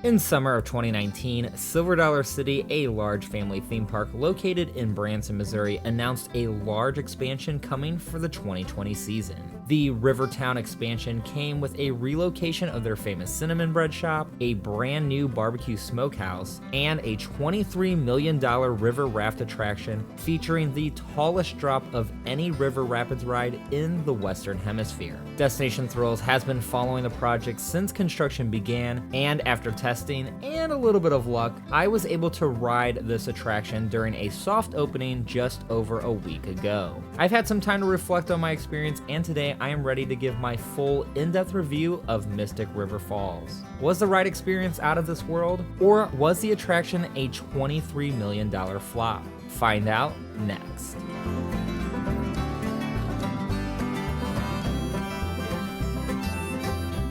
In summer of 2019, Silver Dollar City, a large family theme park located in Branson, Missouri, announced a large expansion coming for the 2020 season. The Rivertown expansion came with a relocation of their famous cinnamon bread shop, a brand new barbecue smokehouse, and a $23 million river raft attraction featuring the tallest drop of any river rapids ride in the Western Hemisphere. Destination Thrills has been following the project since construction began, and after testing and a little bit of luck, I was able to ride this attraction during a soft opening just over a week ago. I've had some time to reflect on my experience, and today I am ready to give my full in-depth review of Mystic River Falls. Was the ride experience out of this world, or was the attraction a $23 million flop? Find out next.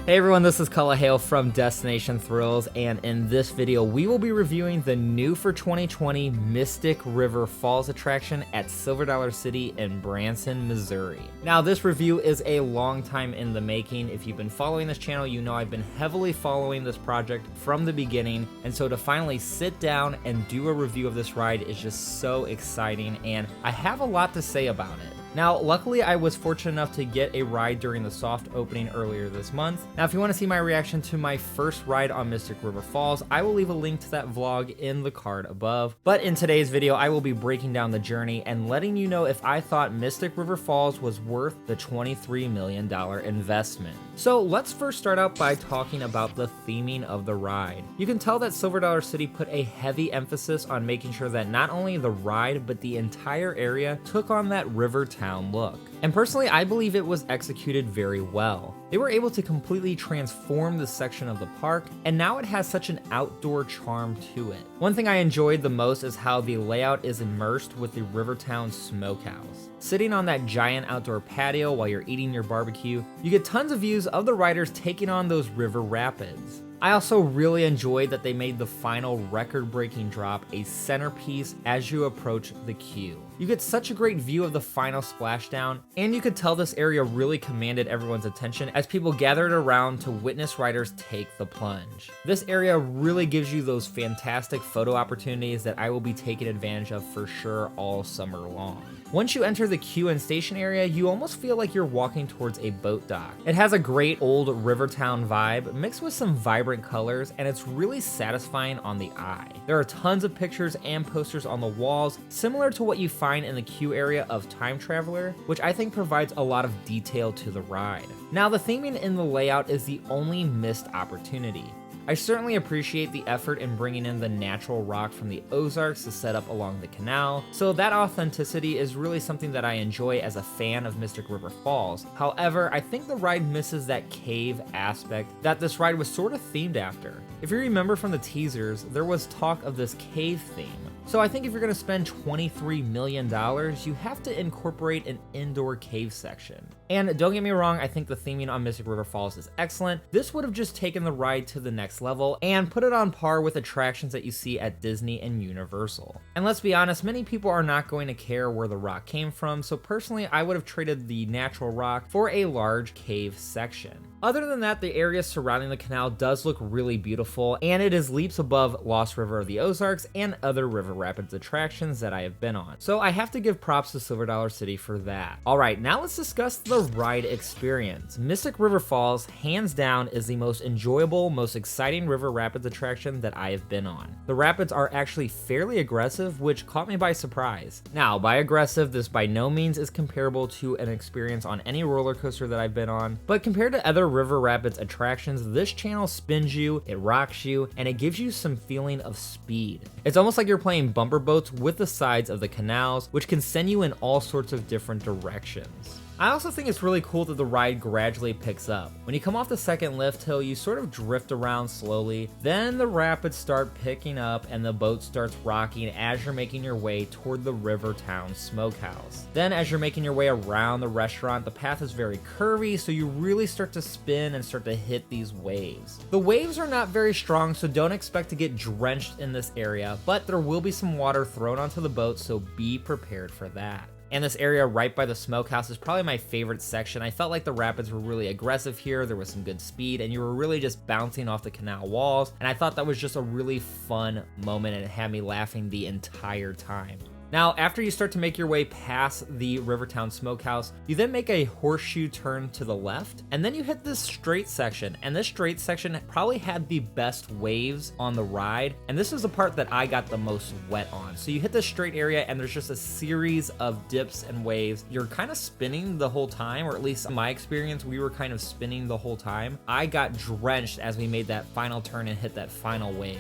Hey everyone, this is Cullah Hale from Destination Thrills, and in this video we will be reviewing the new for 2020 Mystic River Falls attraction at Silver Dollar City in Branson, Missouri. Now this review is a long time in the making. If you've been following this channel, you know I've been heavily following this project from the beginning, and so to finally sit down and do a review of this ride is just so exciting, and I have a lot to say about it. Now, luckily I was fortunate enough to get a ride during the soft opening earlier this month. Now, if you want to see my reaction to my first ride on Mystic River Falls, I will leave a link to that vlog in the card above. But in today's video, I will be breaking down the journey and letting you know if I thought Mystic River Falls was worth the $23 million investment. So let's first start out by talking about the theming of the ride. You can tell that Silver Dollar City put a heavy emphasis on making sure that not only the ride, but the entire area took on that Rivertown look. And personally, I believe it was executed very well. They were able to completely transform this section of the park, and now it has such an outdoor charm to it. One thing I enjoyed the most is how the layout is immersed with the Rivertown Smokehouse. Sitting on that giant outdoor patio while you're eating your barbecue, you get tons of views of the riders taking on those river rapids. I also really enjoyed that they made the final record-breaking drop a centerpiece as you approach the queue. You get such a great view of the final splashdown, and you could tell this area really commanded everyone's attention as people gathered around to witness riders take the plunge. This area really gives you those fantastic photo opportunities that I will be taking advantage of for sure all summer long. Once you enter the queue and station area, you almost feel like you're walking towards a boat dock. It has a great old Rivertown vibe mixed with some vibrant colors, and it's really satisfying on the eye. There are tons of pictures and posters on the walls, similar to what you find in the queue area of Time Traveler, which I think provides a lot of detail to the ride. Now, the theming in the layout is the only missed opportunity. I certainly appreciate the effort in bringing in the natural rock from the Ozarks to set up along the canal, so that authenticity is really something that I enjoy as a fan of Mystic River Falls. However, I think the ride misses that cave aspect that this ride was sort of themed after. If you remember from the teasers, there was talk of this cave theme. So I think if you're going to spend $23 million, you have to incorporate an indoor cave section. And don't get me wrong, I think the theming on Mystic River Falls is excellent. This would have just taken the ride to the next level and put it on par with attractions that you see at Disney and Universal. And let's be honest, many people are not going to care where the rock came from, so personally I would have traded the natural rock for a large cave section. Other than that, the area surrounding the canal does look really beautiful, and it is leaps above Lost River of the Ozarks and other river rapids attractions that I have been on. So I have to give props to Silver Dollar City for that. Alright, now let's discuss the ride experience. Mystic River Falls, hands down, is the most enjoyable, most exciting river rapids attraction that I have been on. The rapids are actually fairly aggressive, which caught me by surprise. Now, by aggressive, this by no means is comparable to an experience on any roller coaster that I've been on, but compared to other river rapids attractions, this channel spins you, it rocks you, and it gives you some feeling of speed. It's almost like you're playing bumper boats with the sides of the canals, which can send you in all sorts of different directions. I also think it's really cool that the ride gradually picks up. When you come off the second lift hill, you sort of drift around slowly, then the rapids start picking up and the boat starts rocking as you're making your way toward the Rivertown Smokehouse. Then as you're making your way around the restaurant, the path is very curvy, so you really start to spin and start to hit these waves. The waves are not very strong, so don't expect to get drenched in this area, but there will be some water thrown onto the boat, so be prepared for that. And this area right by the smokehouse is probably my favorite section. I felt like the rapids were really aggressive here. There was some good speed and you were really just bouncing off the canal walls. And I thought that was just a really fun moment and it had me laughing the entire time. Now, after you start to make your way past the Rivertown Smokehouse, you then make a horseshoe turn to the left, and then you hit this straight section. And this straight section probably had the best waves on the ride, and this is the part that I got the most wet on. So you hit this straight area, and there's just a series of dips and waves. You're kind of spinning the whole time, or at least in my experience, we were kind of spinning the whole time. I got drenched as we made that final turn and hit that final wave.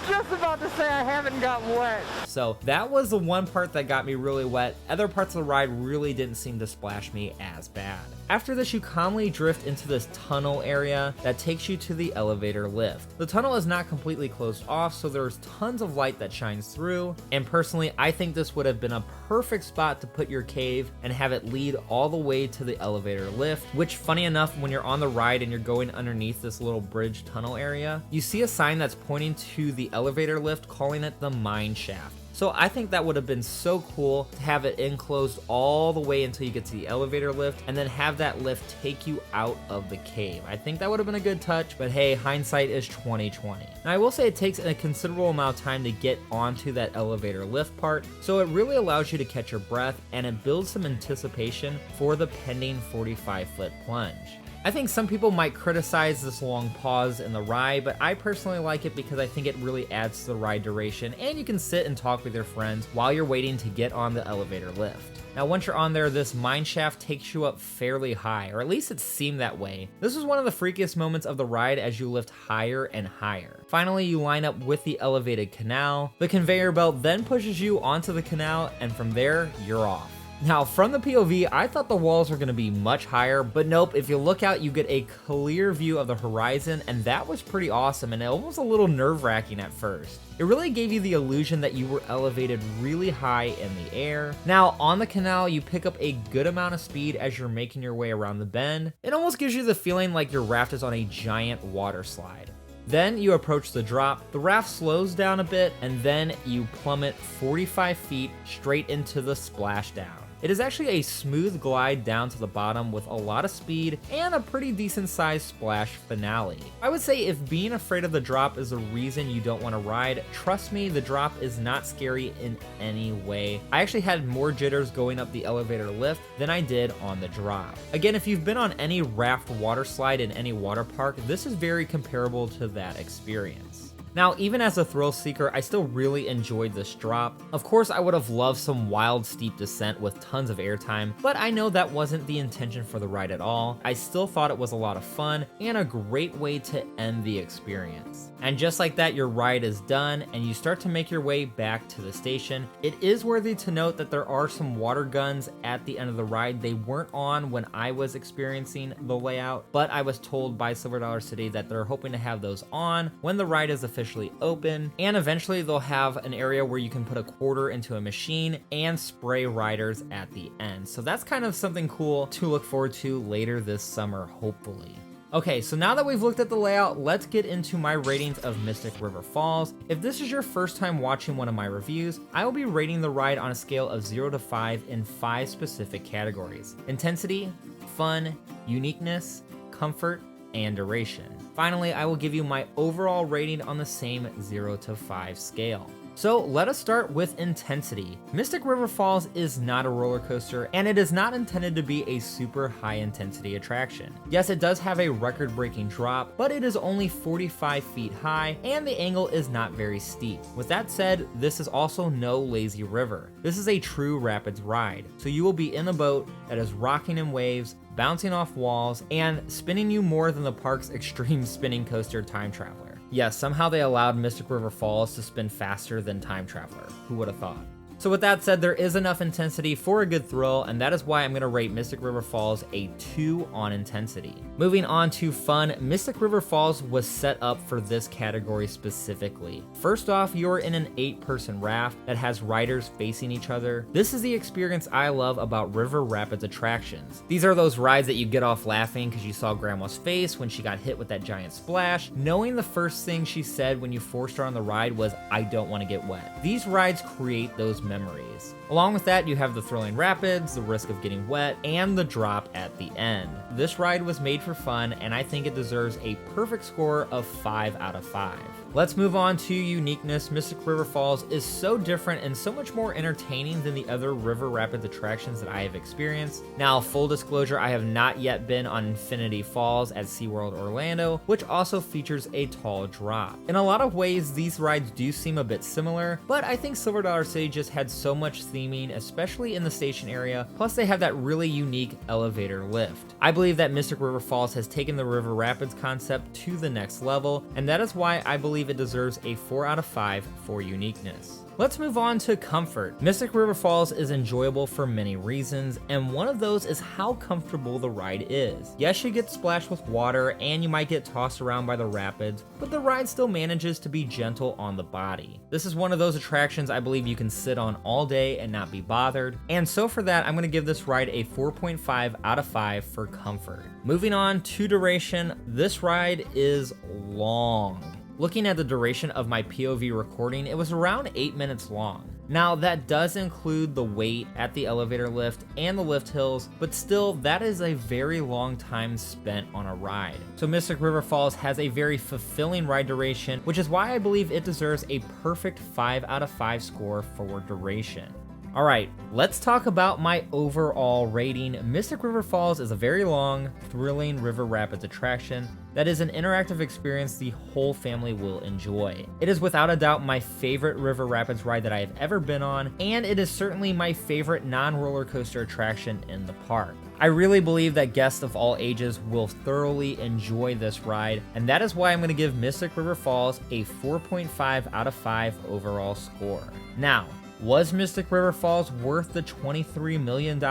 Just about to say I haven't gotten wet. So that was the one part that got me really wet. Other parts of the ride really didn't seem to splash me as bad. After this, you calmly drift into this tunnel area that takes you to the elevator lift. The tunnel is not completely closed off, so there's tons of light that shines through. And personally, I think this would have been a perfect spot to put your cave and have it lead all the way to the elevator lift, which funny enough, when you're on the ride and you're going underneath this little bridge tunnel area, you see a sign that's pointing to the elevator lift, calling it the mine shaft. So I think that would have been so cool to have it enclosed all the way until you get to the elevator lift and then have that lift take you out of the cave. I think that would have been a good touch, but hey, hindsight is 2020. Now I will say it takes a considerable amount of time to get onto that elevator lift part, so it really allows you to catch your breath and it builds some anticipation for the pending 45-foot plunge. I think some people might criticize this long pause in the ride, but I personally like it because I think it really adds to the ride duration and you can sit and talk with your friends while you're waiting to get on the elevator lift. Now once you're on there, this mine shaft takes you up fairly high, or at least it seemed that way. This was one of the freakiest moments of the ride as you lift higher and higher. Finally, you line up with the elevated canal. The conveyor belt then pushes you onto the canal and from there, you're off. Now, from the POV, I thought the walls were going to be much higher, but nope, if you look out, you get a clear view of the horizon, and that was pretty awesome and almost a little nerve-wracking at first. It really gave you the illusion that you were elevated really high in the air. Now, on the canal, you pick up a good amount of speed as you're making your way around the bend. It almost gives you the feeling like your raft is on a giant water slide. Then you approach the drop, the raft slows down a bit, and then you plummet 45 feet straight into the splashdown. It is actually a smooth glide down to the bottom with a lot of speed and a pretty decent sized splash finale. I would say if being afraid of the drop is the reason you don't want to ride, trust me, the drop is not scary in any way. I actually had more jitters going up the elevator lift than I did on the drop. Again, if you've been on any raft water slide in any water park, this is very comparable to that experience. Now, even as a thrill seeker, I still really enjoyed this drop. Of course, I would have loved some wild steep descent with tons of airtime, but I know that wasn't the intention for the ride at all. I still thought it was a lot of fun and a great way to end the experience. And just like that, your ride is done and you start to make your way back to the station. It is worthy to note that there are some water guns at the end of the ride. They weren't on when I was experiencing the layout, but I was told by Silver Dollar City that they're hoping to have those on when the ride is officially open, and eventually they'll have an area where you can put a quarter into a machine and spray riders at the end. So that's kind of something cool to look forward to later this summer, hopefully. Okay, so now that we've looked at the layout, let's get into my ratings of Mystic River Falls. If this is your first time watching one of my reviews, I will be rating the ride on a scale of 0 to 5 in 5 specific categories: intensity, fun, uniqueness, comfort, and duration. Finally, I will give you my overall rating on the same 0 to 5 scale. So let us start with intensity. Mystic River Falls is not a roller coaster, and it is not intended to be a super high intensity attraction. Yes, it does have a record-breaking drop, but it is only 45 feet high, and the angle is not very steep. With that said, this is also no lazy river. This is a true rapids ride, so you will be in a boat that is rocking in waves, bouncing off walls, and spinning you more than the park's extreme spinning coaster Time Traveler. Yes, somehow they allowed Mystic River Falls to spin faster than Time Traveler. Who would have thought? So with that said, there is enough intensity for a good thrill, and that is why I'm going to rate Mystic River Falls a 2 on intensity. Moving on to fun, Mystic River Falls was set up for this category specifically. First off, you're in an 8-person raft that has riders facing each other. This is the experience I love about River Rapids attractions. These are those rides that you get off laughing because you saw Grandma's face when she got hit with that giant splash, knowing the first thing she said when you forced her on the ride was, "I don't want to get wet." These rides create those memories. Along with that, you have the thrilling rapids, the risk of getting wet, and the drop at the end. This ride was made for fun, and I think it deserves a perfect score of 5 out of 5. Let's move on to uniqueness. Mystic River Falls is so different and so much more entertaining than the other River Rapids attractions that I have experienced. Now, full disclosure, I have not yet been on Infinity Falls at SeaWorld Orlando, which also features a tall drop. In a lot of ways, these rides do seem a bit similar, but I think Silver Dollar City just had so much theming, especially in the station area, plus they have that really unique elevator lift. I believe that Mystic River Falls has taken the River Rapids concept to the next level, and that is why I believe it deserves a 4 out of 5 for uniqueness. Let's move on to comfort. Mystic River Falls is enjoyable for many reasons, and one of those is how comfortable the ride is. Yes, you get splashed with water and you might get tossed around by the rapids, but the ride still manages to be gentle on the body. This is one of those attractions I believe you can sit on all day and not be bothered, and so for that, I'm going to give this ride a 4.5 out of 5 for comfort. Moving on to duration, this ride is long. Looking at the duration of my POV recording, it was around 8 minutes long. Now, that does include the wait at the elevator lift and the lift hills, but still, that is a very long time spent on a ride. So Mystic River Falls has a very fulfilling ride duration, which is why I believe it deserves a perfect 5 out of 5 score for duration. Alright, let's talk about my overall rating. Mystic River Falls is a very long, thrilling River Rapids attraction that is an interactive experience the whole family will enjoy. It is without a doubt my favorite River Rapids ride that I have ever been on, and it is certainly my favorite non-roller coaster attraction in the park. I really believe that guests of all ages will thoroughly enjoy this ride, and that is why I'm going to give Mystic River Falls a 4.5 out of 5 overall score. Now, was Mystic River Falls worth the $23 million?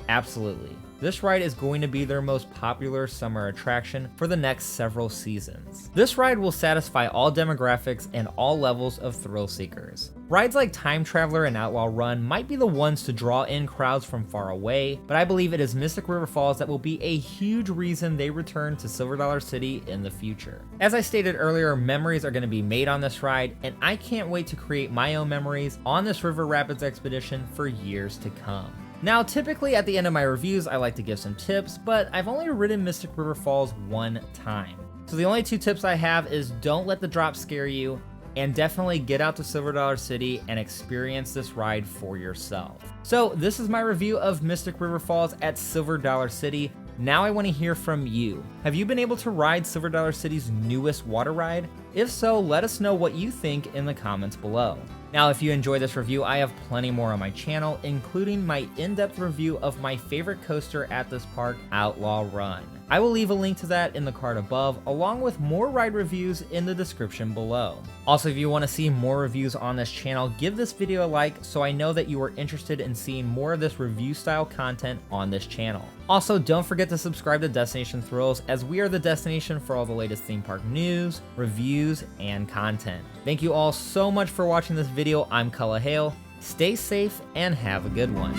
Absolutely. This ride is going to be their most popular summer attraction for the next several seasons. This ride will satisfy all demographics and all levels of thrill seekers. Rides like Time Traveler and Outlaw Run might be the ones to draw in crowds from far away, but I believe it is Mystic River Falls that will be a huge reason they return to Silver Dollar City in the future. As I stated earlier, memories are going to be made on this ride, and I can't wait to create my own memories on this River Rapids expedition for years to come. Now, typically at the end of my reviews, I like to give some tips, but I've only ridden Mystic River Falls one time. So the only 2 tips I have is don't let the drop scare you, and definitely get out to Silver Dollar City and experience this ride for yourself. So this is my review of Mystic River Falls at Silver Dollar City. Now I want to hear from you. Have you been able to ride Silver Dollar City's newest water ride? If so, let us know what you think in the comments below. Now, if you enjoyed this review, I have plenty more on my channel, including my in-depth review of my favorite coaster at this park, Outlaw Run. I will leave a link to that in the card above, along with more ride reviews in the description below. Also, if you want to see more reviews on this channel, give this video a like so I know that you are interested in seeing more of this review style content on this channel. Also, don't forget to subscribe to Destination Thrills, as we are the destination for all the latest theme park news, reviews, and content. Thank you all so much for watching this video. I'm Cullah Hale. Stay safe and have a good one.